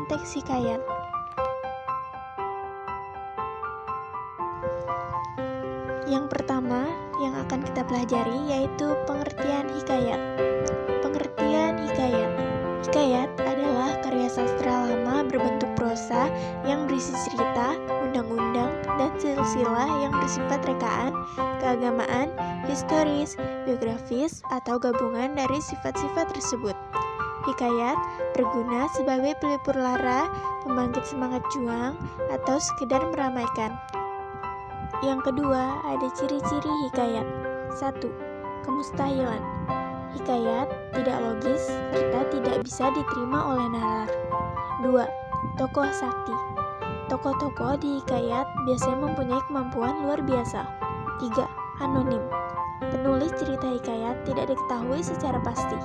konteks hikayat. Yang pertama yang akan kita pelajari yaitu pengertian hikayat. Pengertian hikayat. Hikayat adalah karya sastra lama berbentuk prosa yang berisi cerita, undang-undang, dan silsilah yang bersifat rekaan, keagamaan, historis, biografis, atau gabungan dari sifat-sifat tersebut. Hikayat berguna sebagai pelipur lara, pembangkit semangat juang, atau sekedar meramaikan. Yang kedua, ada ciri-ciri hikayat. 1. Kemustahilan. Hikayat tidak logis serta tidak bisa diterima oleh nalar. 2. Tokoh sakti. Tokoh-tokoh di hikayat biasanya mempunyai kemampuan luar biasa. 3. Anonim. Penulis cerita hikayat tidak diketahui secara pasti.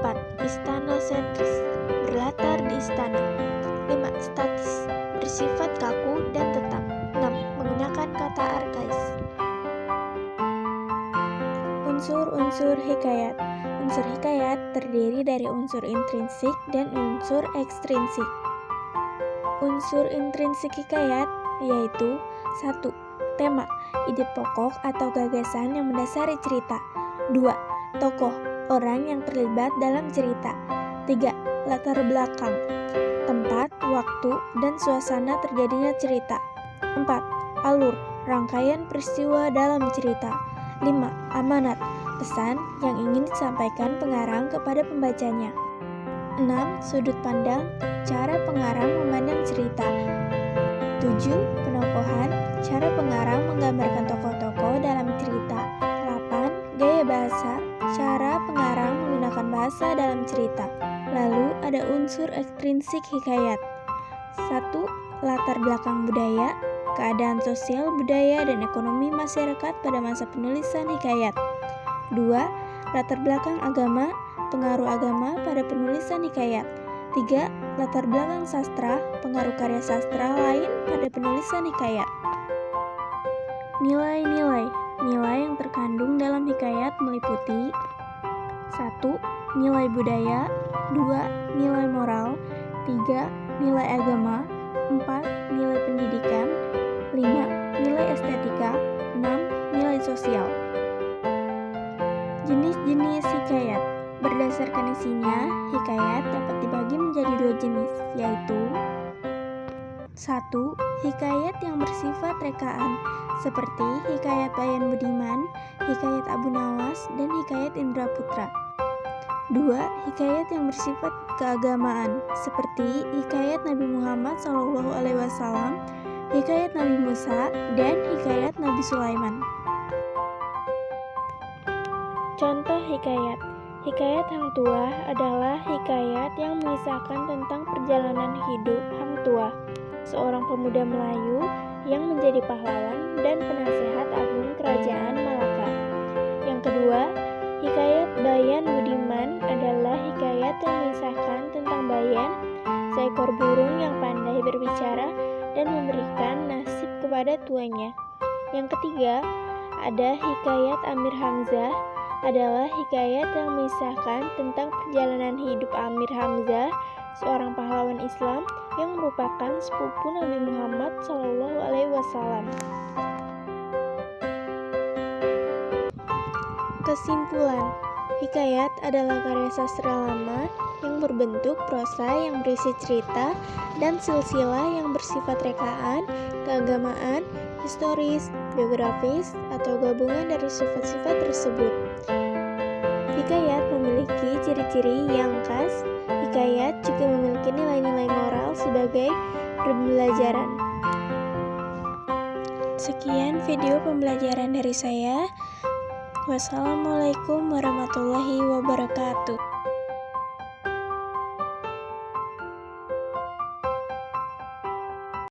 4. Istana-sentris. Berlatar di istana. 5. Statis. Bersifat kaku dan tetap. 6. Menggunakan kata arkais. Unsur-unsur hikayat. Unsur hikayat terdiri dari unsur intrinsik dan unsur ekstrinsik. Unsur intrinsik hikayat yaitu 1. Tema, ide pokok atau gagasan yang mendasari cerita. 2. Tokoh, orang yang terlibat dalam cerita. 3. Latar belakang, tempat, waktu, dan suasana terjadinya cerita. 4. Alur, rangkaian peristiwa dalam cerita. 5. Amanat, pesan yang ingin disampaikan pengarang kepada pembacanya. 6. Sudut pandang, cara pengarang memandang cerita. 7. Penokohan, cara pengarang menggambarkan tokoh-tokoh dalam cerita. 8. Gaya bahasa, cara pengarang menggunakan bahasa dalam cerita. Lalu ada unsur ekstrinsik hikayat. 1. Latar belakang budaya, keadaan sosial, budaya, dan ekonomi masyarakat pada masa penulisan hikayat. 2. Latar belakang agama, pengaruh agama pada penulisan hikayat. 3. Latar belakang sastra, pengaruh karya sastra lain pada penulisan hikayat. Nilai-nilai. Nilai yang terkandung dalam hikayat meliputi 1. Nilai budaya. 2. Nilai moral. 3. Nilai agama. 4. Nilai pendidikan. 5. Nilai estetika. 6. Nilai sosial. Jenis-jenis hikayat. Berdasarkan isinya, hikayat dapat dibagi menjadi 2 jenis, yaitu 1. Hikayat yang bersifat rekaan, seperti hikayat Bayan Budiman, hikayat Abu Nawas, dan hikayat Indra Putra. 2. Hikayat yang bersifat keagamaan, seperti hikayat Nabi Muhammad SAW, hikayat Nabi Musa, dan hikayat Nabi Sulaiman. Contoh hikayat. Hikayat Hang Tuah adalah hikayat yang mengisahkan tentang perjalanan hidup Hang Tuah, seorang pemuda Melayu yang menjadi pahlawan dan penasehat agung kerajaan Malaka. Yang kedua, hikayat Bayan Budiman adalah hikayat yang mengisahkan tentang Bayan, seekor burung yang pandai berbicara dan memberikan nasib kepada tuannya. Yang ketiga, ada hikayat Amir Hamzah, adalah hikayat yang mengisahkan tentang perjalanan hidup Amir Hamzah, seorang pahlawan Islam yang merupakan sepupu Nabi Muhammad SAW. Kesimpulan, hikayat adalah karya sastra lama yang berbentuk prosa yang berisi cerita dan silsilah yang bersifat rekaan, keagamaan, historis, biografis, atau gabungan dari sifat-sifat tersebut. Hikayat memiliki ciri-ciri yang khas. Hikayat juga memiliki nilai-nilai moral sebagai pembelajaran. Sekian video pembelajaran dari saya. Wassalamualaikum warahmatullahi wabarakatuh.